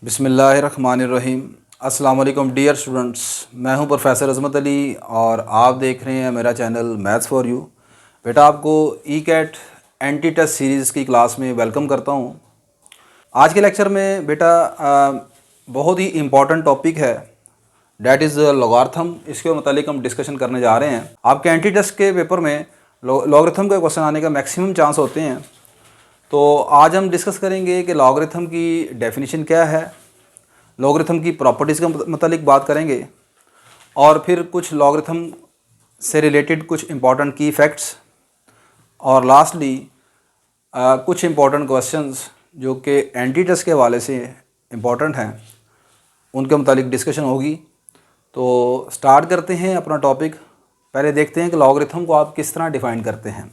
बिस्मिल्लाहिर्रहमानिर्रहीम। अस्सलाम वालेकुम डियर स्टूडेंट्स, मैं हूं प्रोफेसर अज़मत अली और आप देख रहे हैं मेरा चैनल मैथ्स फॉर यू। बेटा आपको ECAT entry test series की क्लास में वेलकम करता हूं। आज के लेक्चर में बेटा बहुत ही इम्पॉर्टेंट टॉपिक है, डैट इज़ लॉगरिथम। इसके मतलब हम डिस्कशन करने जा रहे हैं। आपके एंटी टेस्ट के पेपर में लॉगरिथम का क्वेश्चन आने का मैक्सिमम चांस होते हैं। तो आज हम डिस्कस करेंगे कि लॉगरिथम की डेफिनेशन क्या है, लॉगरिथम की प्रॉपर्टीज़ का मतलब बात करेंगे और फिर कुछ लॉगरिथम से रिलेटेड कुछ इंपॉर्टेंट की फैक्ट्स और लास्टली कुछ इंपॉर्टेंट क्वेश्चंस जो कि एंटी टेस्ट के हवाले से इम्पॉर्टेंट हैं, उनके मुतालिक डिस्कशन होगी। तो स्टार्ट करते हैं अपना टॉपिक। पहले देखते हैं कि लॉगरिथम को आप किस तरह डिफ़ाइन करते हैं।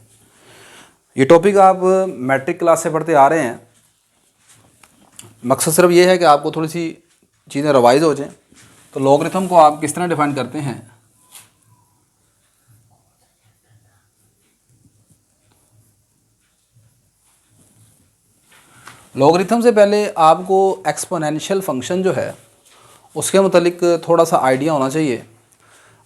ये टॉपिक आप मैट्रिक क्लास से पढ़ते आ रहे हैं। मकसद सिर्फ ये है कि आपको थोड़ी सी चीज़ें रिवाइज हो जाएं। तो लॉगरिथम को आप किस तरह डिफाइन करते हैं। लॉगरिथम से पहले आपको एक्सपोनेंशियल फंक्शन जो है उसके मुतालिक थोड़ा सा आइडिया होना चाहिए।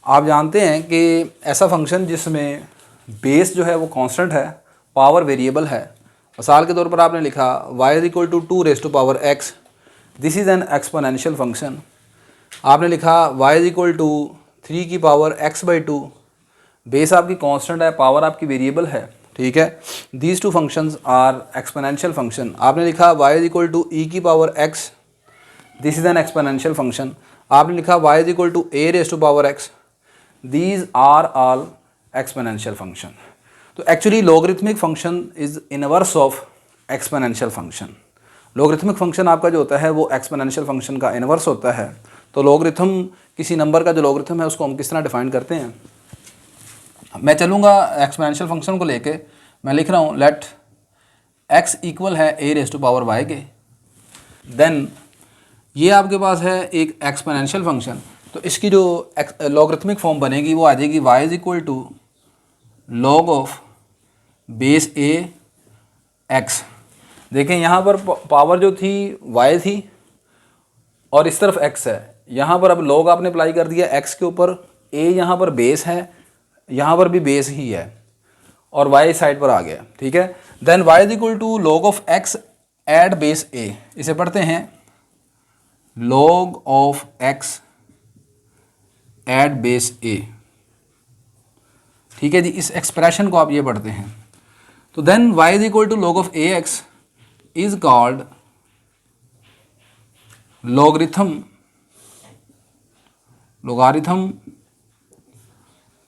आप जानते हैं कि ऐसा फंक्शन जिसमें बेस जो है वो कांस्टेंट है, पावर वेरिएबल है। मिसाल के तौर पर आपने लिखा y = 2 raise to power x, this is an exponential function. आपने लिखा y = 3 की पावर x/2, बेस आपकी कांस्टेंट है, पावर आपकी वेरिएबल है, ठीक है। These two functions are exponential function. आपने लिखा y = e की power x, this is an exponential function. आपने लिखा y = a raise to power x, these are all exponential function. तो actually logarithmic function is inverse of exponential function. Logarithmic function आपका जो होता है वो एक्सपोनेंशियल फंक्शन का इनवर्स होता है। तो लॉगरिथम किसी नंबर का जो लॉगरिथम है उसको हम किस तरह डिफाइन करते हैं। मैं चलूँगा एक्सपोनेंशियल फंक्शन को लेके। मैं लिख रहा हूँ लेट x इक्वल है a raise to power y के। देन ये आपके पास है एक एक्सपोनेंशियल फंक्शन। तो इसकी जो लॉगरिथमिक फॉर्म बनेगी वो आ जाएगी y = log of base a x। देखें यहाँ पर पावर जो थी y थी और इस तरफ x है। यहाँ पर अब log आपने अप्लाई कर दिया x के ऊपर, a यहाँ पर बेस है, यहाँ पर भी बेस ही है और y साइड पर आ गया, ठीक है। Then y = log of x at base a। इसे पढ़ते हैं log of x at base a, ठीक है जी। इस एक्सप्रेशन को आप ये पढ़ते हैं। तो then y = log of ax is called logarithm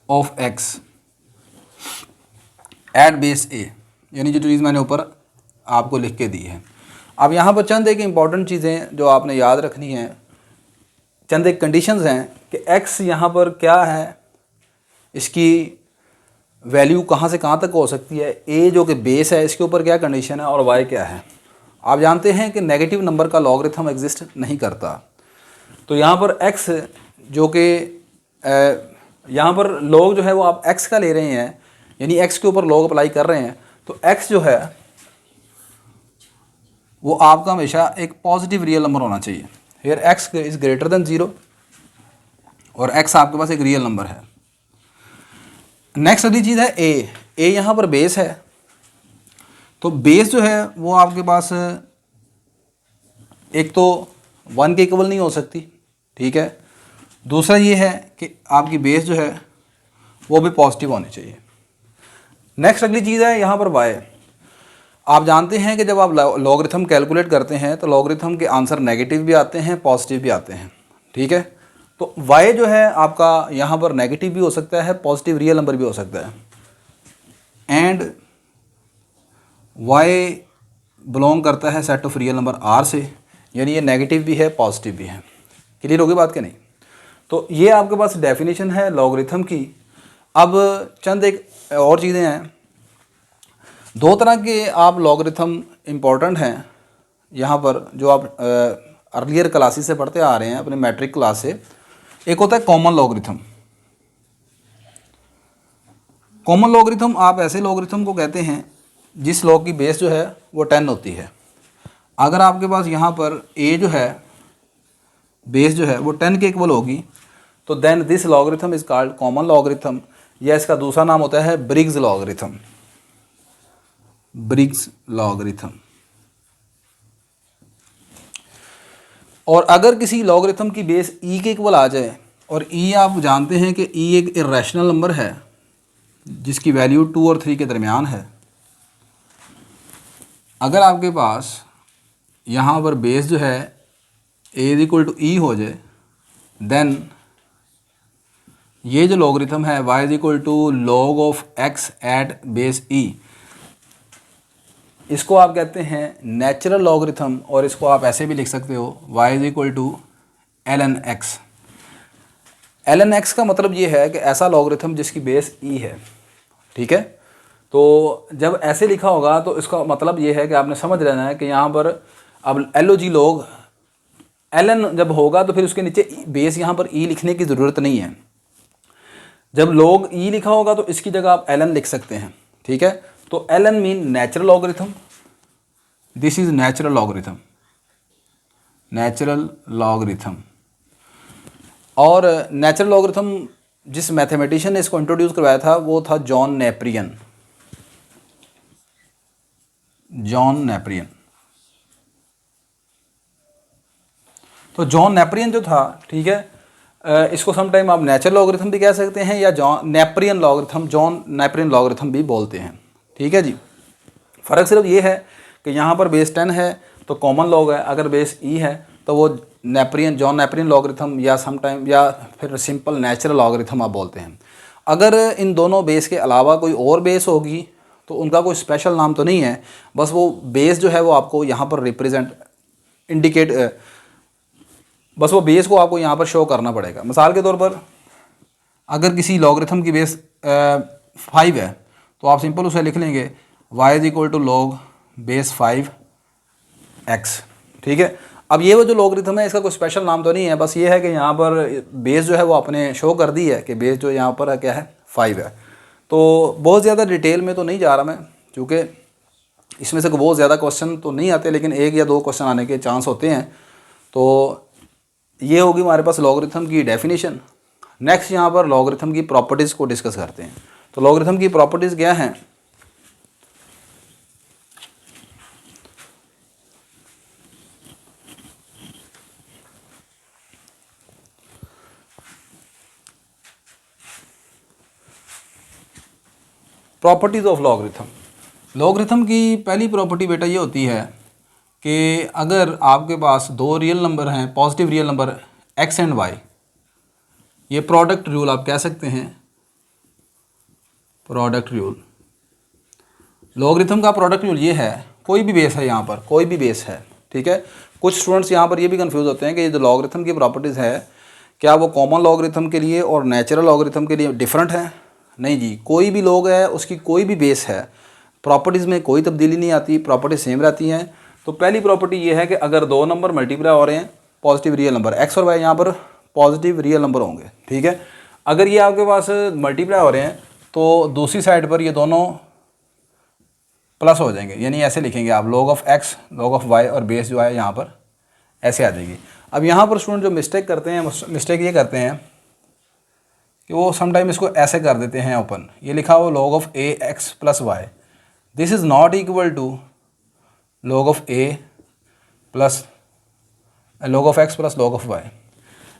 of x at base a, यानी जो चीज़ मैंने ऊपर आपको लिख के दी है। अब यहाँ पर चंद एक इम्पॉर्टेंट चीज़ें जो आपने याद रखनी हैं, चंद एक कंडीशंस हैं कि x यहाँ पर क्या है, इसकी वैल्यू कहाँ से कहाँ तक हो सकती है, a जो कि बेस है इसके ऊपर क्या कंडीशन है और y क्या है। आप जानते हैं कि नेगेटिव नंबर का लॉगरिथम एग्जिस्ट नहीं करता। तो यहाँ पर x जो कि यहाँ पर log जो है वो आप x का ले रहे हैं, यानी x के ऊपर log अप्लाई कर रहे हैं। तो x जो है वो आपका हमेशा एक पॉजिटिव रियल नंबर होना चाहिए। Here x is greater than 0 और x आपके पास एक रियल नंबर है। नेक्स्ट अगली चीज़ है a यहाँ पर बेस है। तो बेस जो है वो आपके पास एक तो 1 के इक्वल नहीं हो सकती, ठीक है। दूसरा ये है कि आपकी बेस जो है वो भी पॉजिटिव होनी चाहिए। नेक्स्ट अगली चीज़ है यहाँ पर y। आप जानते हैं कि जब आप लॉगरिथम कैलकुलेट करते हैं तो लॉगरिथम के आंसर नेगेटिव भी आते हैं, पॉजिटिव भी आते हैं, ठीक है। तो y जो है आपका यहाँ पर नेगेटिव भी हो सकता है, पॉजिटिव रियल नंबर भी हो सकता है। एंड y बिलोंग करता है set of real number r से, यानी ये नेगेटिव भी है, पॉजिटिव भी है। क्लियर होगी बात कि नहीं। तो ये आपके पास डेफिनेशन है लॉगरिथम की। अब चंद एक और चीज़ें हैं। दो तरह के आप लॉगरिथम इम्पॉर्टेंट हैं यहाँ पर जो आप अर्लियर क्लासेस से पढ़ते आ रहे हैं अपने मैट्रिक क्लास से। एक होता है कॉमन लॉगरिथम। कॉमन लॉगरिथम आप ऐसे लॉगरिथम को कहते हैं जिस लॉग की बेस जो है वो 10 होती है। अगर आपके पास यहाँ पर a जो है बेस जो है वो 10 के इक्वल होगी, तो then this logarithm is called common logarithm, या इसका दूसरा नाम होता है ब्रिग्स लॉगरिथम। Briggs logarithm. और अगर किसी लॉगरिथम की बेस ई के इक्वल आ जाए, और ई आप जानते हैं कि ई एक इरेशनल नंबर है जिसकी वैल्यू 2 और 3 के दरमियान है, अगर आपके पास यहाँ पर बेस जो है A is equal to E हो जाए, देन ये जो लॉगरिथम है y is equal to log of x at base e, इसको आप कहते हैं नेचुरल लॉगरिथम, और इसको आप ऐसे भी लिख सकते हो y is equal to ln x। ln x का मतलब ये है कि ऐसा लॉगरिथम जिसकी बेस e है, ठीक है। तो जब ऐसे लिखा होगा तो इसका मतलब ये है कि आपने समझ लेना है कि यहाँ पर अब LOG लॉग ln जब होगा तो फिर उसके नीचे बेस यहाँ पर e लिखने की ज़रूरत नहीं है। जब log e लिखा होगा तो इसकी जगह आप ln लिख सकते हैं, ठीक है। तो ln mean natural logarithm, this is natural logarithm, natural logarithm. और नेचुरल लॉगरिथम जिस मैथमेटिशियन ने इसको इंट्रोड्यूस करवाया था वो था जॉन नेपियन, जॉन नेपियन। तो जॉन नेपियन जो था, ठीक है, इसको समटाइम आप नेचुरल लॉगरिथम भी कह सकते हैं या John Nepean logarithm, John Nepean logarithm भी बोलते हैं, ठीक है जी। फ़र्क सिर्फ ये है कि यहाँ पर बेस 10 है तो कॉमन लॉग है, अगर बेस ई है तो वो नेपियन, जॉन नेपियन लॉगरिथम या समटाइम या फिर सिंपल नेचुरल लॉगरिथम आप बोलते हैं। अगर इन दोनों बेस के अलावा कोई और बेस होगी तो उनका कोई स्पेशल नाम तो नहीं है, बस वो बेस जो है वो आपको यहाँ पर रिप्रेजेंट इंडिकेट, बस वो बेस को आपको यहाँ पर शो करना पड़ेगा। मिसाल के तौर पर अगर किसी लॉगरिथम की बेस 5 है तो आप सिंपल उसे लिख लेंगे y is equal to log base 5x, ठीक है। अब ये वो जो लॉगरिथम है इसका कोई स्पेशल नाम तो नहीं है, बस ये है कि यहाँ पर बेस जो है वो आपने शो कर दी है कि बेस जो यहाँ पर क्या है 5 है। तो बहुत ज़्यादा डिटेल में तो नहीं जा रहा मैं, क्योंकि इसमें से बहुत ज़्यादा क्वेश्चन तो नहीं आते, लेकिन 1 या 2 क्वेश्चन आने के चांस होते हैं। तो ये होगी हमारे पास लॉगरिथम की डेफिनेशन। नेक्स्ट यहाँ पर लॉगरिथम की प्रॉपर्टीज़ को डिस्कस करते हैं। तो लॉगरिथम की प्रॉपर्टीज़ क्या हैं? Properties of logarithm. लॉगरिथम की पहली प्रॉपर्टी बेटा ये होती है कि अगर आपके पास 2 रियल नंबर हैं, positive real number x and y, ये प्रोडक्ट रूल आप कह सकते हैं, प्रोडक्ट रूल। लॉगरिथम का प्रोडक्ट रूल ये है, कोई भी बेस है, यहाँ पर कोई भी बेस है, ठीक है। कुछ स्टूडेंट्स यहाँ पर ये भी कंफ्यूज होते हैं कि ये जो लॉगरिथम की प्रॉपर्टीज़ है क्या वो कॉमन लॉगरिथम के लिए और नेचुरल लॉगरिथम के लिए डिफरेंट है? नहीं जी, कोई भी लॉग है उसकी कोई भी बेस है, प्रॉपर्टीज़ में कोई तब्दीली नहीं आती, प्रॉपर्टी सेम रहती हैं। तो पहली प्रॉपर्टी ये है कि अगर 2 नंबर मल्टीप्लाई हो रहे हैं, पॉजिटिव रियल नंबर x और y, यहाँ पर पॉजिटिव रियल नंबर होंगे, ठीक है। अगर ये आपके पास मल्टीप्लाई हो रहे हैं तो दूसरी साइड पर ये दोनों प्लस हो जाएंगे, यानी ऐसे लिखेंगे आप log of x log of y, और बेस जो है यहाँ पर ऐसे आ जाएगी। अब यहाँ पर स्टूडेंट जो मिस्टेक करते हैं, मिस्टेक ये करते हैं कि वो समटाइम इसको ऐसे कर देते हैं ओपन, ये लिखा हो log of a x plus y, this is not equal to log of a plus log of x plus log of y।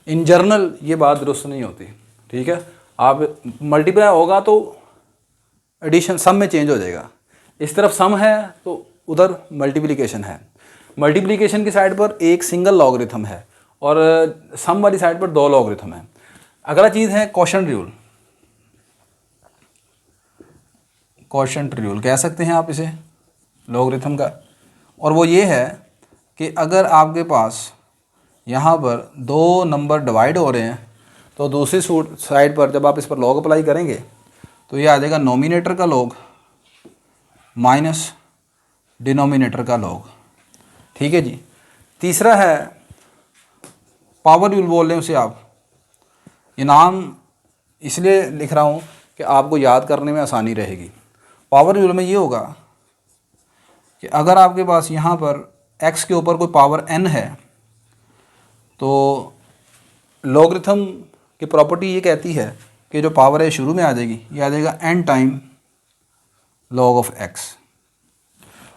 In general ये बात दुरुस्त नहीं होती, ठीक है। आप मल्टीप्लाई होगा तो एडिशन सम में चेंज हो जाएगा, इस तरफ सम है तो उधर मल्टीप्लिकेशन है, मल्टीप्लिकेशन की साइड पर एक सिंगल लॉगरिथम है और सम वाली साइड पर 2 लॉगरिथम है। अगला चीज़ है क्वोशंट रूल, क्वोशंट रूल कह सकते हैं आप इसे लॉगरिथम का, और वो ये है कि अगर आपके पास यहाँ पर 2 नंबर डिवाइड हो रहे हैं तो दूसरी साइड पर जब आप इस पर लॉग अप्लाई करेंगे तो ये आ जाएगा नोमिनेटर का लॉग माइनस डिनोमिनेटर का लॉग, ठीक है जी। तीसरा है पावर रूल बोल रहे हैं उसे आप, ये नाम इसलिए लिख रहा हूँ कि आपको याद करने में आसानी रहेगी। पावर रूल में ये होगा कि अगर आपके पास यहाँ पर x के ऊपर कोई पावर n है तो लॉगरिथम की प्रॉपर्टी ये कहती है कि जो पावर है शुरू में आ जाएगी, ये आ जाएगा n time log of x।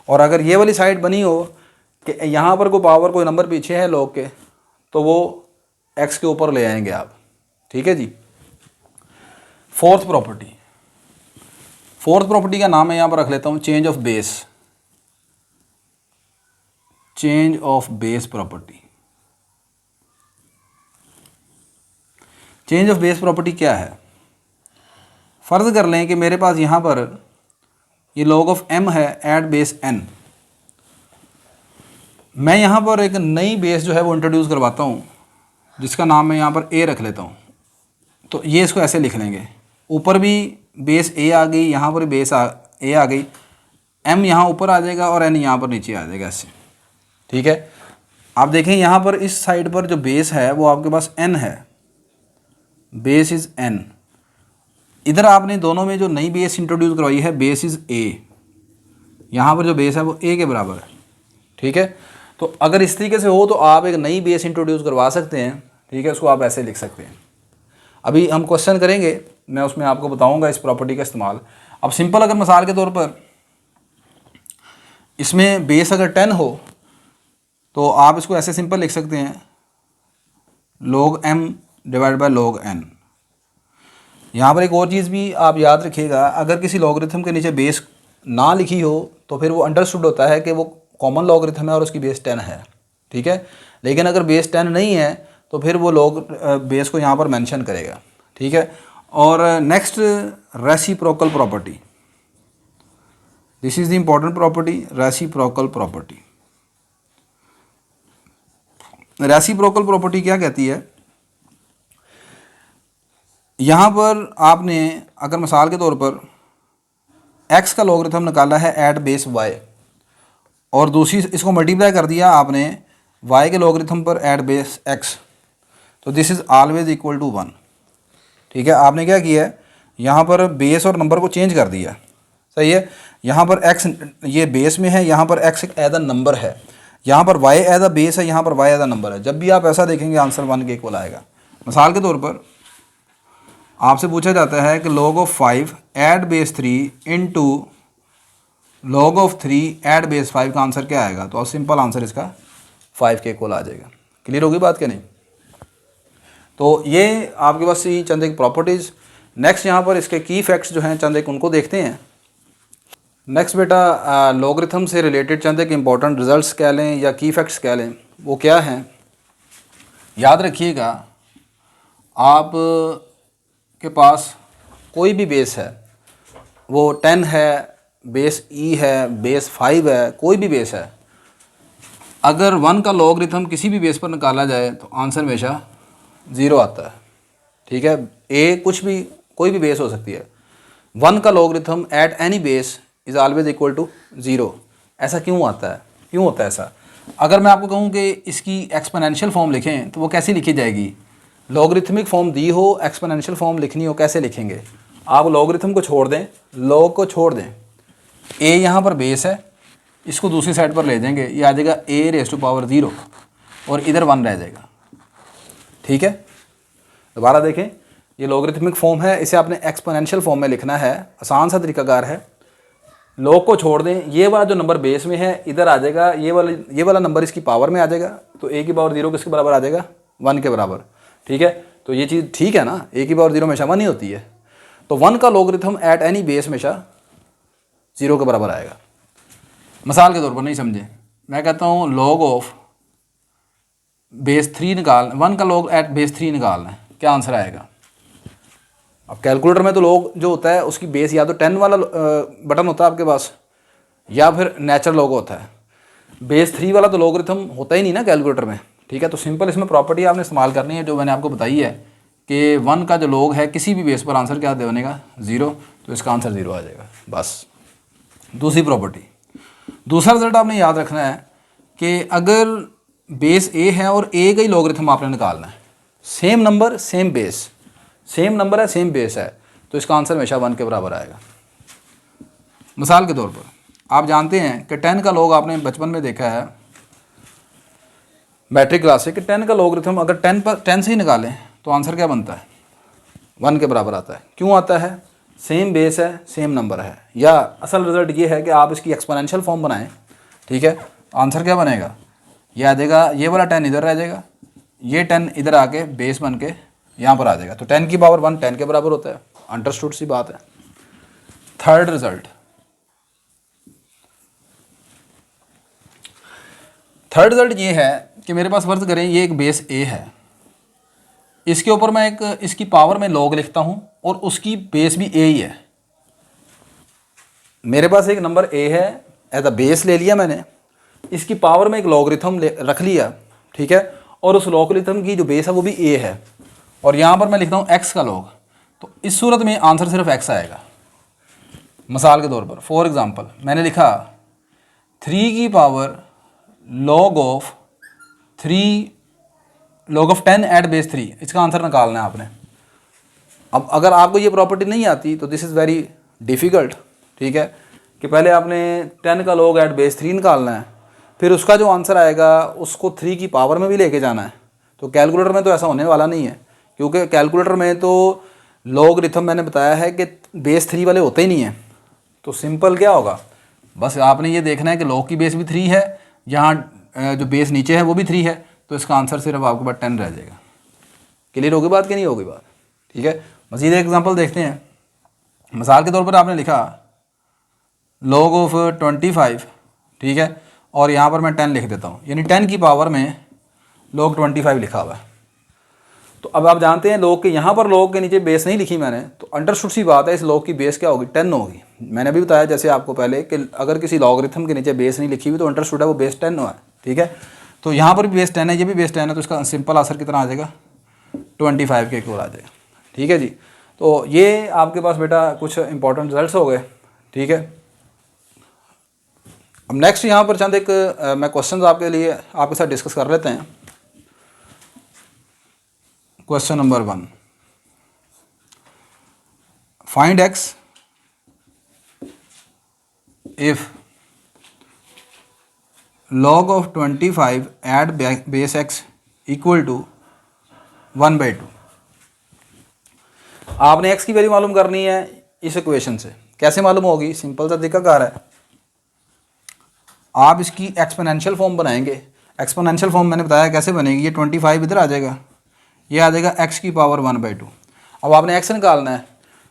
और अगर ये वाली साइड बनी हो कि यहाँ पर कोई पावर कोई नंबर पीछे है log के, तो वो x के ऊपर ले आएंगे आप। ठीक है जी। फोर्थ प्रॉपर्टी का नाम मैं यहाँ पर रख लेता हूँ change of base property. Change of base property क्या है? फ़र्ज़ कर लें कि मेरे पास यहाँ पर ये log ऑफ m है एट बेस n। मैं यहाँ पर एक नई बेस जो है वो इंट्रोड्यूस करवाता हूँ, जिसका नाम मैं यहाँ पर a रख लेता हूँ। तो ये इसको ऐसे लिख लेंगे, ऊपर भी बेस a आ गई, यहाँ पर बेस a आ गई, m यहाँ ऊपर आ जाएगा और n यहाँ पर नीचे आ जाएगा ऐसे। ठीक है। आप देखें यहाँ पर इस साइड पर जो बेस है वो आपके पास n है, बेस इज़ n। इधर आपने दोनों में जो नई बेस इंट्रोड्यूस करवाई है बेस इज़ a, यहाँ पर जो बेस है वो a के बराबर है। ठीक है। तो अगर इस तरीके से हो तो आप एक नई बेस इंट्रोड्यूस करवा सकते हैं। ठीक है, उसको आप ऐसे लिख सकते हैं। अभी हम क्वेश्चन करेंगे, मैं उसमें आपको बताऊंगा इस प्रॉपर्टी का इस्तेमाल। अब सिंपल अगर मिसाल के तौर पर इसमें बेस अगर 10 हो तो आप इसको ऐसे सिंपल लिख सकते हैं log m divide by log n। यहाँ पर एक और चीज़ भी आप याद रखिएगा, अगर किसी लॉगरिथम के नीचे बेस ना लिखी हो तो फिर वो अंडरस्टूड होता है कि वो कॉमन लॉगरिथम है और उसकी बेस 10 है। ठीक है। लेकिन अगर बेस 10 नहीं है तो फिर वो बेस को यहाँ पर मेंशन करेगा। ठीक है। और next reciprocal property, this is the important property, reciprocal property. Reciprocal property क्या कहती है? यहाँ पर आपने अगर मिसाल के तौर पर x का लॉगरिथम निकाला है एट बेस y और दूसरी इसको मल्टीप्लाई कर दिया आपने y के लॉगरिथम पर एट बेस x, तो this is always equal to 1। ठीक है। आपने क्या किया है, यहाँ पर बेस और नंबर को चेंज कर दिया। सही है। यहाँ पर x ये बेस में है, यहाँ पर x एक एज अ नंबर है, यहाँ पर y एज अ बेस है, यहाँ पर y एज अ नंबर है। जब भी आप ऐसा देखेंगे आंसर 1 के इक्वल आएगा। मिसाल के तौर पर आपसे पूछा जाता है कि log of 5 at base 3 into log of 3 at base 5 का आंसर क्या आएगा? तो सिंपल आंसर इसका 5 के इक्वल आ जाएगा। क्लियर होगी बात क्या नहीं? तो ये आपके पास ही चंद एक प्रॉपर्टीज़। नेक्स्ट यहाँ पर इसके की फैक्ट्स जो हैं चंद एक उनको देखते हैं। नेक्स्ट बेटा लॉगरिथम से रिलेटेड चंद एक इम्पॉर्टेंट रिजल्ट्स कह लें या की फैक्ट्स कह लें, वो क्या हैं? याद रखिएगा, आप के पास कोई भी बेस है, वो 10 है, बेस e है, बेस 5 है, कोई भी बेस है, अगर 1 का लॉगरिथम किसी भी बेस पर निकाला जाए तो आंसर हमेशा 0 आता है। ठीक है। a कुछ भी कोई भी बेस हो सकती है। 1 का logarithm at any base is always equal to 0। ऐसा क्यों आता है? क्यों होता है ऐसा? अगर मैं आपको कहूँ कि इसकी एक्सपोनेंशियल फॉर्म लिखें तो वो कैसी लिखी जाएगी? लॉगरिथमिक फॉर्म दी हो, एक्सपोनेंशियल फॉर्म लिखनी हो, कैसे लिखेंगे? आप लॉगरिथम को छोड़ दें, लॉग को छोड़ दें, a यहाँ पर बेस है, इसको दूसरी साइड पर ले जाएंगे, ये आ जाएगा a रेज़ टू पावर 0 और इधर 1 रह जाएगा। ठीक है। दोबारा देखें, ये लॉगरिथमिक फॉर्म है, इसे आपने एक्सपोनेंशियल फॉर्म में लिखना है। आसान सा तरीकाकार है। लॉग को छोड़ दें, ये वाला जो नंबर बेस में है इधर आ जाएगा, ये वाला नंबर इसकी पावर में आ जाएगा, तो a की पावर 0 किसके बराबर आ जाएगा? 1 के बराबर। ठीक है। तो ये चीज़ ठीक है ना, a की पावर 0 हमेशा 1 ही होती है। तो 1 का लॉगरिथम एट एनी बेस हमेशा 0 के बराबर आएगा। मिसाल के तौर पर नहीं समझे, मैं कहता हूँ log ऑफ बेस 3 निकाल, 1 का log एट बेस 3 निकालना है, क्या आंसर आएगा? अब कैलकुलेटर में तो log जो होता है उसकी बेस या तो 10 वाला बटन होता है आपके पास, या फिर नेचुरल log होता है। बेस 3 वाला तो लॉगरिथम होता ही नहीं ना कैलकुलेटर में। ठीक है। तो सिंपल इसमें प्रॉपर्टी आपने इस्तेमाल करनी है जो मैंने आपको बताई है कि 1 का जो log है किसी भी बेस पर आंसर क्या बनेगा? 0। तो इसका आंसर 0 आ जाएगा बस। दूसरी प्रॉपर्टी, दूसरा रिजल्ट आपने याद रखना है कि अगर बेस a है और a का ही लॉगरिथम आपने निकालना है, same number same base, same number है सेम बेस है, तो इसका आंसर हमेशा 1 के बराबर आएगा। मिसाल के तौर पर आप जानते हैं कि 10 का log आपने बचपन में देखा है मैट्रिक क्लास से कि 10 का लॉगरिथम अगर 10 से ही निकालें तो आंसर क्या बनता है, 1 के बराबर आता है। क्यों आता है, सेम बेस है, सेम नंबर है। या असल रिजल्ट ये है कि आप इसकी एक्सपोनेंशियल फॉर्म बनाएं, ठीक है, आंसर क्या बनेगा, ये आ जाएगा, ये वाला 10 इधर रह जाएगा, ये 10 इधर आके बेस बन के यहाँ पर आ जाएगा। तो 10 की पावर 1 10 के बराबर होता है, अंडरस्टूड सी बात है। थर्ड रिजल्ट ये है कि मेरे पास फर्ज करें ये एक बेस ए है, इसके ऊपर मैं एक इसकी पावर में लॉग लिखता हूँ और उसकी बेस भी ए ही है। मेरे पास एक नंबर ए है, एज अ बेस ले लिया मैंने, इसकी पावर में एक लॉगरिथम रख लिया, ठीक है, और उस लॉगरिथम की जो बेस है वो भी ए है, और यहाँ पर मैं लिखता हूँ एक्स का लॉग। तो इस सूरत में आंसर सिर्फ एक्स आएगा। मिसाल के तौर पर फॉर एग्जांपल मैंने लिखा 3 की power log of 10 at base 3, इसका आंसर निकालना है आपने। अब अगर आपको ये प्रॉपर्टी नहीं आती तो दिस इज़ वेरी डिफ़िकल्ट, ठीक है, कि पहले आपने 10 का log एट बेस 3 निकालना है, फिर उसका जो आंसर आएगा उसको 3 की पावर में भी लेके जाना है। तो कैलकुलेटर में तो ऐसा होने वाला नहीं है, क्योंकि कैलकुलेटर में तो लॉगरिथम मैंने बताया है कि बेस 3 वाले होते ही नहीं हैं। तो सिंपल क्या होगा, बस आपने ये देखना है कि log की बेस भी 3 है, यहाँ जो बेस नीचे है वो भी 3 है, तो इसका आंसर सिर्फ आपके पास 10 रह जाएगा। क्लियर होगी बात कि नहीं होगी बात, ठीक है। मज़ीद एक एग्जांपल देखते हैं। मिसाल के तौर पर आपने लिखा log ऑफ 25, ठीक है, और यहाँ पर मैं 10 लिख देता हूँ, यानी 10 की पावर में log 25 लिखा हुआ है। तो अब आप जानते हैं log के यहाँ पर log के नीचे बेस नहीं लिखी मैंने, तो अंडरस्टूड सी बात है इस log की बेस क्या होगी, 10 होगी। मैंने भी बताया जैसे आपको पहले कि अगर किसी लॉगरिथम के नीचे बेस नहीं लिखी हुई तो अंडरस्टूड है वो बेस 10 है, ठीक है। तो यहाँ पर भी बेस 10 है, ये भी बेस 10 है, तो इसका सिंपल आंसर कितना आ जाएगा, 25 के इक्वल आ जाएगा, ठीक है जी। तो ये आपके पास बेटा कुछ इंपॉर्टेंट रिजल्ट्स हो गए, ठीक है। अब नेक्स्ट यहाँ पर चंद एक मैं क्वेश्चन आपके लिए आपके साथ डिस्कस कर लेते हैं। Question number 1, find x if log of 25 at base x equal to 1/2। आपने x की वैल्यू मालूम करनी है इस इक्वेशन से। कैसे मालूम होगी, सिंपल सा तरीकाकार है, आप इसकी एक्सपोनेंशियल फॉर्म बनाएंगे। एक्सपोनेंशियल फॉर्म मैंने बताया कैसे बनेगी, ये 25 इधर आ जाएगा, ये आ जाएगा x की पावर 1/2। अब आपने x निकालना है,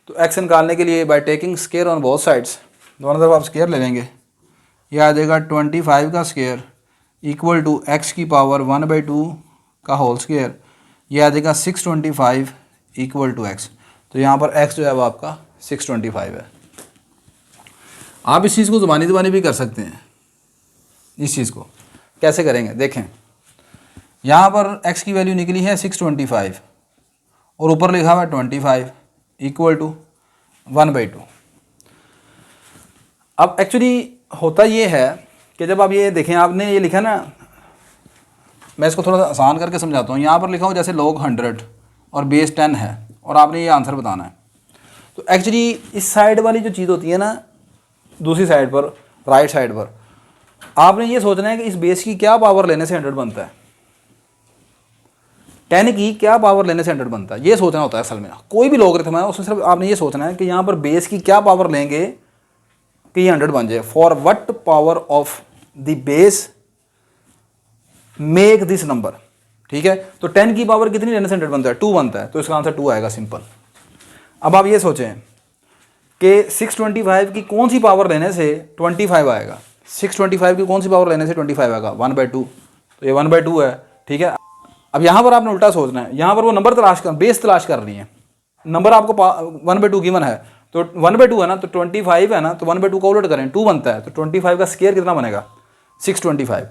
तो x निकालने के लिए by taking square on both sides, दोनों तरफ आप स्क्वायर ले लेंगे, यह आ जाएगा 25 का स्क्वायर इक्वल टू x की पावर 1/2 का होल स्क्वायर, यह आ जाएगा 625 इक्वल टू x। तो यहाँ पर x जो है वो आपका 625 है। आप इस चीज़ को ज़ुबानी भी कर सकते हैं। इस चीज़ को कैसे करेंगे देखें, यहाँ पर x की वैल्यू निकली है 625 और ऊपर लिखा हुआ है 25 इक्वल टू 1/2। अब एक्चुअली होता ये है कि जब आप ये देखें, आपने ये लिखा ना, मैं इसको थोड़ा सा आसान करके समझाता हूँ। यहाँ पर लिखा हो जैसे log 100 और बेस 10 है और आपने ये आंसर बताना है। तो एक्चुअली इस साइड वाली जो चीज़ होती है ना, दूसरी साइड पर, राइट साइड पर, आपने ये सोचना है कि इस बेस की क्या पावर लेने से 100 बनता है, 10 की क्या पावर लेने से 100 बनता है, ये सोचना होता है असल में। कोई भी लॉगरिथम है उसमें सिर्फ आपने ये सोचना है कि यहाँ पर बेस की क्या पावर लेंगे कि ये 100 बन जाए। For what power of the base make this number, ठीक है। तो 10 की पावर कितनी लेने से 100 बनता है, 2 बनता है, तो इसका आंसर 2 आएगा, सिंपल। अब आप ये सोचें कि 625 की कौन सी पावर लेने से 25 आएगा, 625 की कौन सी पावर लेने से 25 आएगा, 1/2, तो ये 1/2 है, ठीक है। अब यहाँ पर आपने उल्टा सोचना है, यहाँ पर वो नंबर बेस तलाश कर रही है, नंबर आपको 1/2 गिवन है, तो 1/2 है ना, तो 25 है ना, तो 1/2 का उलट करें, 2 बनता है, तो 25 का स्क्वायर कितना बनेगा, 625।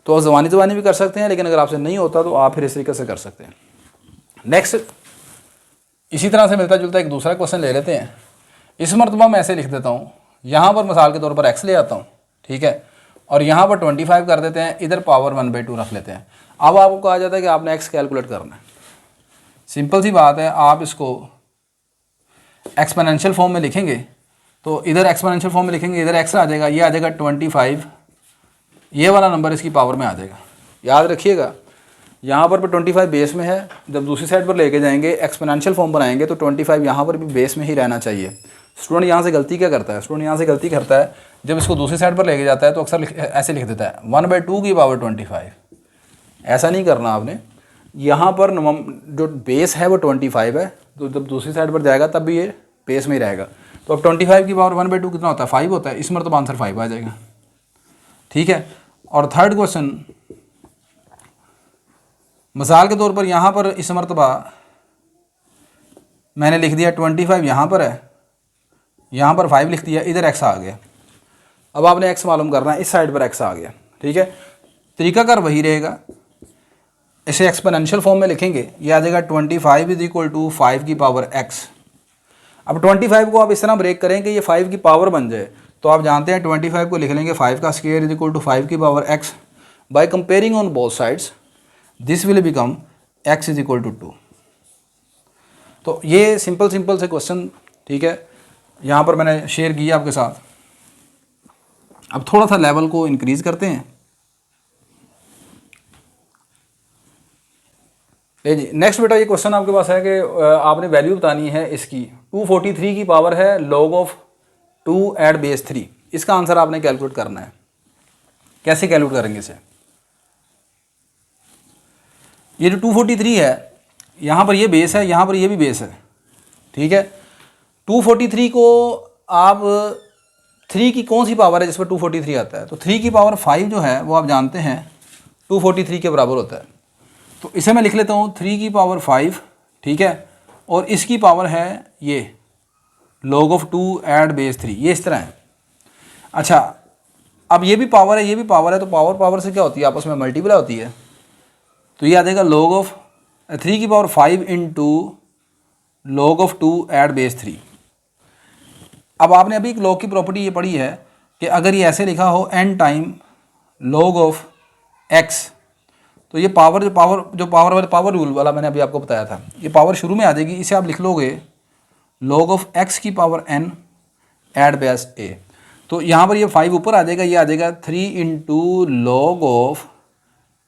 तो ज़बानी भी कर सकते हैं, लेकिन अगर आपसे नहीं होता तो आप फिर इस तरीके से कर सकते हैं। नेक्स्ट इसी तरह से मिलता जुलता एक दूसरा क्वेश्चन ले लेते हैं। इस मरतबा मैं ऐसे लिख देता हूँ, यहाँ पर मिसाल के तौर पर x ले आता हूँ, ठीक है, और यहाँ पर 25 कर देते हैं, इधर पावर 1/2 रख लेते हैं। अब आपको कहा जाता है कि आपने x कैलकुलेट करना है। सिंपल सी बात है, आप इसको एक्सपोनेंशियल फॉर्म में लिखेंगे, तो इधर एक्सपोनेंशियल फॉर्म में लिखेंगे, इधर x आ जाएगा, ये आ जाएगा 25, ये वाला नंबर इसकी पावर में आ जाएगा। याद रखिएगा यहाँ पर 25 बेस में है, जब दूसरी साइड पर लेके जाएंगे एक्सपोनेंशियल फॉर्म बनाएंगे तो 25 यहाँ पर भी बेस में ही रहना चाहिए। स्टूडेंट यहाँ से गलती क्या करता है, स्टूडेंट यहाँ से गलती करता है जब इसको दूसरी साइड पर लेके जाता है तो अक्सर ऐसे लिख देता है 1/2 की पावर 25। ऐसा नहीं करना आपने, यहाँ पर जो बेस है वो 25 है, तो जब दूसरी साइड पर जाएगा तब भी ये बेस में ही रहेगा। तो अब 25 की पावर 1/2 कितना होता है, 5 होता है, इस मरतबा आंसर 5 आ जाएगा। ठीक है। और थर्ड क्वेश्चन, मिसाल के तौर पर यहाँ पर इस मरतबा मैंने लिख दिया 25 यहाँ पर है, यहाँ पर 5 लिख दिया, इधर x आ गया। अब आपने x मालूम करना है, इस साइड पर x आ गया। ठीक है, तरीकाकार वही रहेगा, इसे एक्सपोनेंशियल फॉर्म में लिखेंगे, ये आ जाएगा 25 = 5 की पावर x। अब 25 को आप इस तरह ब्रेक करें कि ये 5 की पावर बन जाए, तो आप जानते हैं 25 को लिख लेंगे 5 का स्क्वायर = 5 की power x। By comparing on both sides this will become x = 2। तो ये सिंपल से क्वेश्चन, ठीक है, यहाँ पर मैंने शेयर किया आपके साथ। अब थोड़ा सा लेवल को इंक्रीज करते हैं। जी नेक्स्ट बेटा, ये क्वेश्चन आपके पास है कि आपने वैल्यू बतानी है इसकी। 243 की पावर है log of 2 एट बेस 3। इसका आंसर आपने कैलकुलेट करना है। कैसे कैलकुलेट करेंगे इसे? ये जो 243 है, यहाँ पर ये बेस है, यहाँ पर ये भी बेस है। ठीक है, 243 को आप 3 की कौन सी पावर है जिस पर 243 आता है, तो 3 की पावर 5 जो है वो आप जानते हैं 243 के बराबर होता है। तो इसे मैं लिख लेता हूँ 3 की पावर 5। ठीक है, और इसकी पावर है ये log of 2 एट बेस 3, ये इस तरह है। अच्छा, अब ये भी पावर है, ये भी पावर है, तो पावर से क्या होती है, आपस में मल्टीप्लाई होती है। तो ये आ जाएगा log of 3 की power 5 into log of 2 at base 3। अब आपने अभी एक log की प्रॉपर्टी ये पढ़ी है कि अगर ये ऐसे लिखा हो n time log of x, तो ये पावर रूल वाला मैंने अभी आपको बताया था, ये पावर शुरू में आ जाएगी, इसे आप लिख लोगे log of x की power n at base a। तो यहाँ पर ये 5 ऊपर आ जाएगा, ये आ जाएगा 3 इंटू log of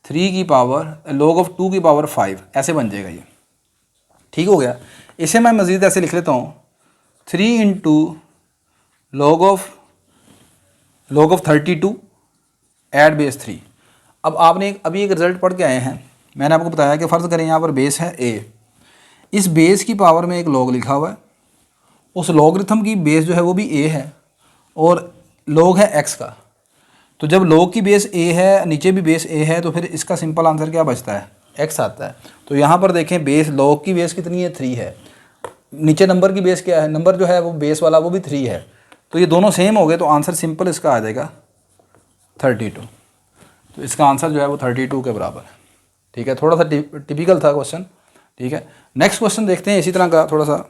3 की पावर log of 2 की पावर 5, ऐसे बन जाएगा ये। ठीक हो गया। इसे मैं मज़ीद ऐसे लिख लेता हूँ 3 into log of 32 at base 3। अब आपने अभी एक रिज़ल्ट पढ़ के आए हैं, मैंने आपको बताया कि फ़र्ज़ करें यहाँ पर बेस है a, इस बेस की पावर में एक log लिखा हुआ है, उस लॉगरिथम की बेस जो है वो भी a है और log है x का। तो जब log की बेस a है, नीचे भी बेस a है, तो फिर इसका सिंपल आंसर क्या बचता है, x आता है। तो यहाँ पर देखें बेस log की बेस कितनी है, 3 है, नीचे नंबर की बेस क्या है, नंबर जो है वो बेस वाला वो भी 3 है, तो ये दोनों सेम हो गए, तो आंसर सिंपल इसका आ जाएगा 32। तो इसका आंसर जो है वो 32 के बराबर है। ठीक है, थोड़ा सा टिपिकल था क्वेश्चन। ठीक है, नेक्स्ट क्वेश्चन देखते हैं इसी तरह का थोड़ा सा।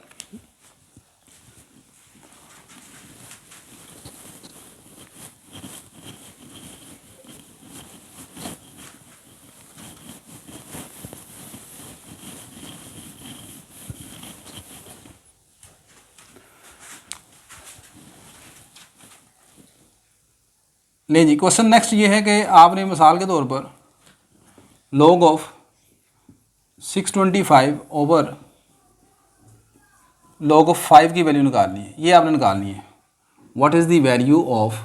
नहीं जी, क्वेश्चन नेक्स्ट ये है कि आपने मिसाल के तौर पर log of 625 over log of 5 की वैल्यू निकालनी है, ये आपने निकालनी है। What is the value of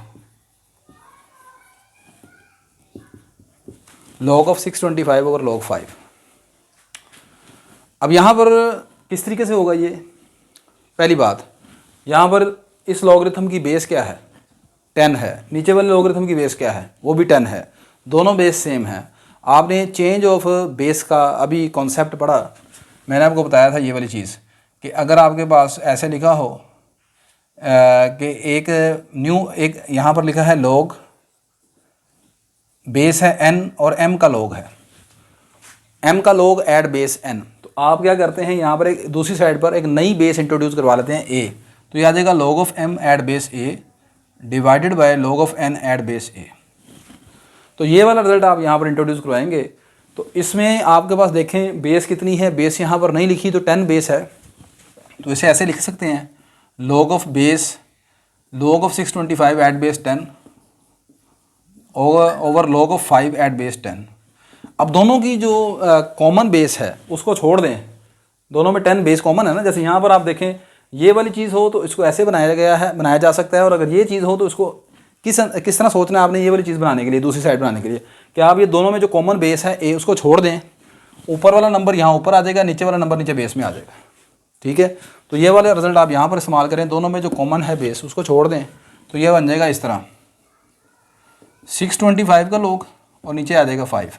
log of 625 over log 5। अब यहाँ पर किस तरीके से होगा ये? पहली बात, यहाँ पर इस लॉगरिथम की बेस क्या है, 10 है, नीचे वाले लॉगरिथम की बेस क्या है, वो भी 10 है, दोनों बेस सेम है। आपने चेंज ऑफ बेस का अभी कॉन्सेप्ट पढ़ा, मैंने आपको बताया था ये वाली चीज़ कि अगर आपके पास ऐसे लिखा हो कि एक यहाँ पर लिखा है log, बेस है n और m का log है, m का log एट बेस n, तो आप क्या करते हैं, यहाँ पर एक दूसरी साइड पर एक नई बेस इंट्रोड्यूस करवा लेते हैं a, तो यह आ जाएगा log of m at base a divided by log of n at base a। तो ये वाला रिजल्ट आप यहाँ पर इंट्रोड्यूस करवाएंगे, तो इसमें आपके पास देखें बेस कितनी है, बेस यहाँ पर नहीं लिखी तो 10 बेस है, तो इसे ऐसे लिख सकते हैं log of 625 at base 10 over log of 5 at base 10। अब दोनों की जो कॉमन बेस है उसको छोड़ दें, दोनों में 10 बेस कॉमन है ना। जैसे यहाँ पर आप देखें ये वाली चीज़ हो तो इसको ऐसे बनाया जा सकता है, और अगर ये चीज़ हो तो इसको किस तरह सोचना है आपने ये वाली चीज़ बनाने के लिए, दूसरी साइड बनाने के लिए, कि आप ये दोनों में जो कॉमन बेस है ए उसको छोड़ दें, ऊपर वाला नंबर यहाँ ऊपर आ जाएगा, नीचे वाला नंबर नीचे बेस में आ जाएगा। ठीक है, तो ये वाले रिजल्ट आप यहाँ पर इस्तेमाल करें, दोनों में जो कॉमन है बेस उसको छोड़ दें, तो ये बन जाएगा इस तरह 625 का log और नीचे आ जाएगा 5।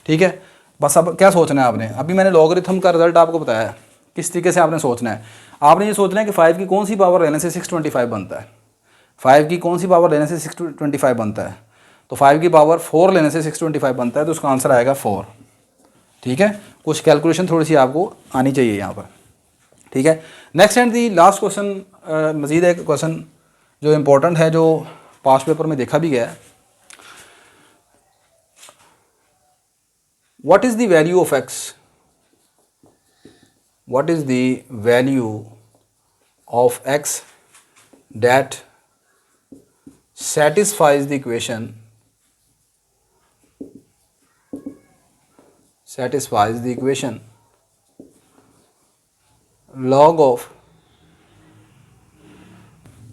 ठीक है, बस अब क्या सोचना है आपने, अभी मैंने लॉगरिथम का रिजल्ट आपको बताया है, किस तरीके से आपने सोचना है। आपने ये सोचना है कि 5 की कौन सी पावर लेने से 625 बनता है, 5 की कौन सी पावर लेने से 625 बनता है, तो 5 की पावर 4 लेने से 625 बनता है, तो उसका आंसर आएगा 4। ठीक है, कुछ कैलकुलेशन थोड़ी सी आपको आनी चाहिए यहाँ पर। ठीक है, next and the last question, मज़ीद एक क्वेश्चन जो इम्पोर्टेंट है, जो पास्ट पेपर में देखा भी गया है। What is the value of x? What is the value of x that satisfies the equation log of,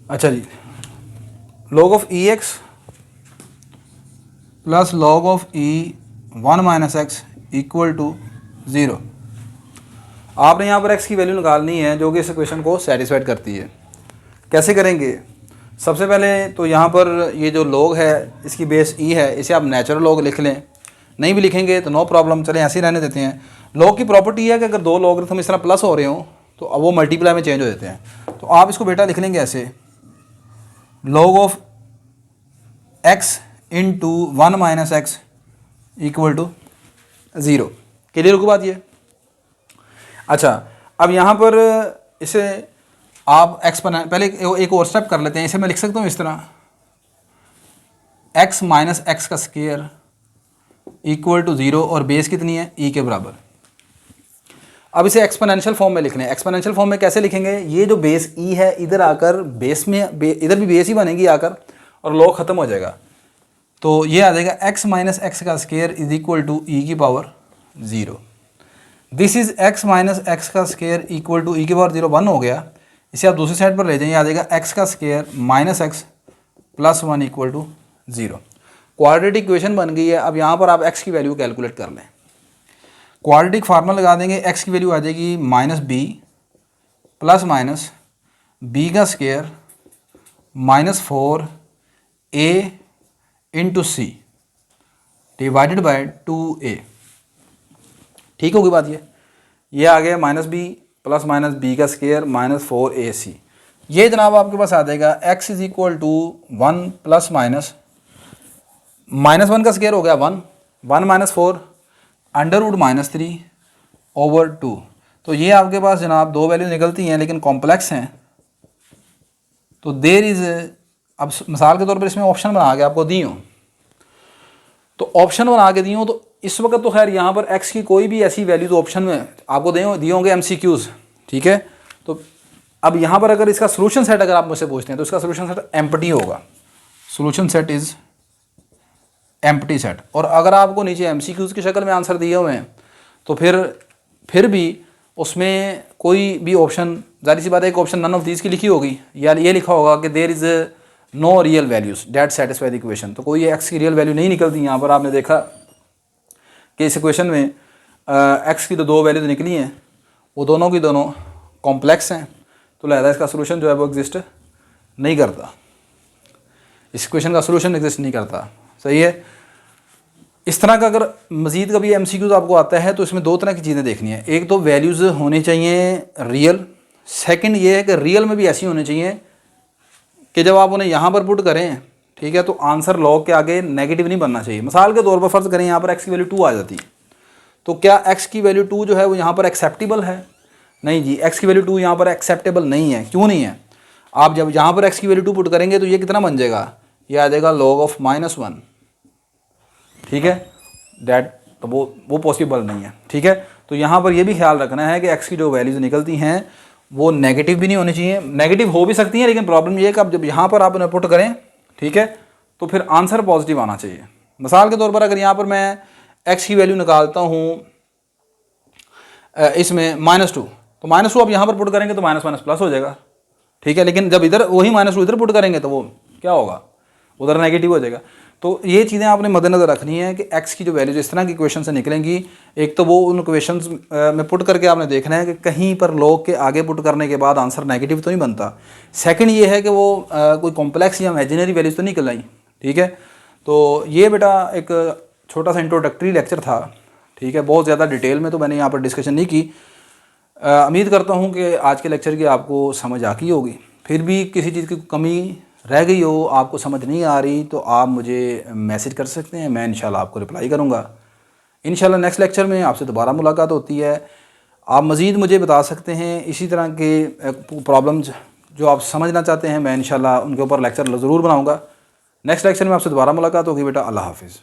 अच्छा जी, log of ex plus log of e1 minus x equal to 0। आपने यहाँ पर x की वैल्यू निकालनी है जो कि इस इक्वेशन को सेटिस्फाइड करती है। कैसे करेंगे? सबसे पहले तो यहाँ पर ये जो log है इसकी बेस e है, इसे आप नेचुरल log लिख लें, नहीं भी लिखेंगे तो नो प्रॉब्लम, चलें ऐसे ही रहने देते हैं। log की प्रॉपर्टी है कि अगर दो लॉगरिथम इस तरह प्लस हो रहे हों तो अब वो मल्टीप्लाई में चेंज हो जाते हैं। तो आप इसको बेटा लिख लेंगे ऐसे, log of x into 1 minus x equal to 0। Clear होगी बात ये? अच्छा, अब यहाँ पर इसे आप पहले एक और स्टेप कर लेते हैं। इसे मैं लिख सकता हूँ इस तरह, x माइनस एक्स का स्क्वायर इक्वल टू 0 और बेस कितनी है e के बराबर। अब इसे एक्सपोनेंशियल फॉर्म में लिख लें। एक्सपोनेंशियल फॉर्म में कैसे लिखेंगे? ये जो बेस e है इधर आकर बेस में इधर भी बेस ही बनेगी आकर और log ख़त्म हो जाएगा, तो ये आ जाएगा x माइनस एक्स का स्क्वायर इज इक्वल टू ई की power 0। This is x minus x का स्क्वायर इक्वल टू ई की पावर 0 1 हो गया। इसे आप दूसरी साइड पर ले जाइए, आ जाएगा x का square minus x plus 1 equal to 0। Quadratic equation बन गई है। अब यहाँ पर आप x की वैल्यू कैलकुलेट कर लें। क्वाड्रेटिक फार्मूला लगा देंगे, x की वैल्यू आ जाएगी minus B plus minus B का square minus 4a into C divided by 2a। ठीक होगी बात ये आ गया minus B plus minus B का स्क्वायर माइनस 4ac। ये जनाब आपके पास आ जाएगा x is equal to 1 plus minus 1 का स्क्वायर हो गया 1 minus 4 under root minus 3 over 2। तो ये आपके पास जनाब दो वैल्यू निकलती हैं लेकिन कॉम्प्लेक्स हैं, तो देर इज़, अब मिसाल के तौर पर इसमें ऑप्शन बना के आपको दी हूँ, तो ऑप्शन बना के दी हूँ, तो इस वक्त तो खैर यहाँ पर x की कोई भी ऐसी वैल्यू तो ऑप्शन में आपको दिए होंगे MCQs। ठीक है, तो अब यहाँ पर अगर इसका सोल्यूशन सेट अगर आप मुझसे पूछते हैं तो इसका सोल्यूशन सेट एम्प्टी होगा। Solution set is empty set. और अगर आपको नीचे MCQs की शक्ल में आंसर दिए हुए हैं तो फिर भी उसमें कोई भी ऑप्शन, जाहिर सी बात है एक ऑप्शन नन ऑफ दीज की लिखी होगी, या ये लिखा होगा कि there is no real values that satisfy the equation. तो कोई x की रियल वैल्यू नहीं निकलती। यहाँ पर आपने देखा कि इस इक्वेशन में x की तो दो वैल्यूज निकली हैं, वो दोनों की दोनों कॉम्प्लेक्स हैं, तो लिहाजा इसका सोल्यूशन जो है वो एग्जिस्ट नहीं करता, इस इक्वेशन का सोल्यूशन एग्जिस्ट नहीं करता। सही है। इस तरह का अगर मज़ीद कभी MCQs आपको आता है तो इसमें दो तरह की चीज़ें देखनी है। एक तो वैल्यूज़ होनी चाहिए रियल, सेकंड ये है कि रियल में भी ऐसी होनी चाहिए कि जब आप उन्हें यहाँ पर पुट करें, ठीक है, तो आंसर log के आगे नेगेटिव नहीं बनना चाहिए। मिसाल के तौर पर फ़र्ज़ करें यहाँ पर x की वैल्यू 2 आ जाती है, तो क्या x की वैल्यू 2 जो है वो यहाँ पर एक्सेप्टेबल है? नहीं जी, x की वैल्यू 2 यहाँ पर एक्सेप्टेबल नहीं है। क्यों नहीं है? आप जब यहाँ पर x की वैल्यू 2 पुट करेंगे तो ये कितना बन जाएगा? ये आ जाएगा log ऑफ -1। ठीक है, तो वो पॉसिबल नहीं है। ठीक है, तो यहाँ पर ये भी ख्याल रखना है कि x की जो वैल्यूज़ निकलती हैं वो नेगेटिव भी नहीं होनी चाहिए, नेगेटिव हो भी सकती हैं, लेकिन प्रॉब्लम ये है कि अब जब यहाँ पर आप उन्हें पुट करें, ठीक है, तो फिर आंसर पॉजिटिव आना चाहिए। मिसाल के तौर पर अगर यहाँ पर मैं x की वैल्यू निकालता हूँ इसमें -2, तो -2 आप यहाँ पर पुट करेंगे तो माइनस माइनस प्लस हो जाएगा, ठीक है। लेकिन जब इधर वही -2 इधर पुट करेंगे तो वो क्या होगा, उधर नेगेटिव हो जाएगा। तो ये चीज़ें आपने मद्देनज़र रखनी है कि x की जो वैल्यूज इस तरह की क्वेश्चन से निकलेंगी, एक तो वो उन क्वेश्चंस में पुट करके आपने देखना है कि कहीं पर लॉग के आगे पुट करने के बाद आंसर नेगेटिव तो नहीं बनता। सेकंड ये है कि वो कोई कॉम्प्लेक्स या इमेजिनरी वैल्यूज तो नहीं निकल आई, ठीक है। तो ये बेटा एक छोटा सा इंट्रोडक्टरी लेक्चर था, ठीक है। बहुत ज़्यादा डिटेल में तो मैंने यहाँ पर डिस्कशन नहीं की। उम्मीद करता हूँ कि आज के लेक्चर की आपको समझ आ गई होगी। फिर भी किसी चीज़ की कमी रह गई हो, आपको समझ नहीं आ रही, तो आप मुझे मैसेज कर सकते हैं, मैं इंशाल्लाह आपको रिप्लाई करूँगा। इंशाल्लाह नेक्स्ट लेक्चर में आपसे दोबारा मुलाकात होती है। आप मज़ीद मुझे बता सकते हैं इसी तरह के प्रॉब्लम्स जो आप समझना चाहते हैं, मैं इंशाल्लाह उनके ऊपर लेक्चर ज़रूर बनाऊँगा। नेक्स्ट लेक्चर में आपसे दोबारा मुलाकात होगी बेटा। अल्लाह हाफिज़।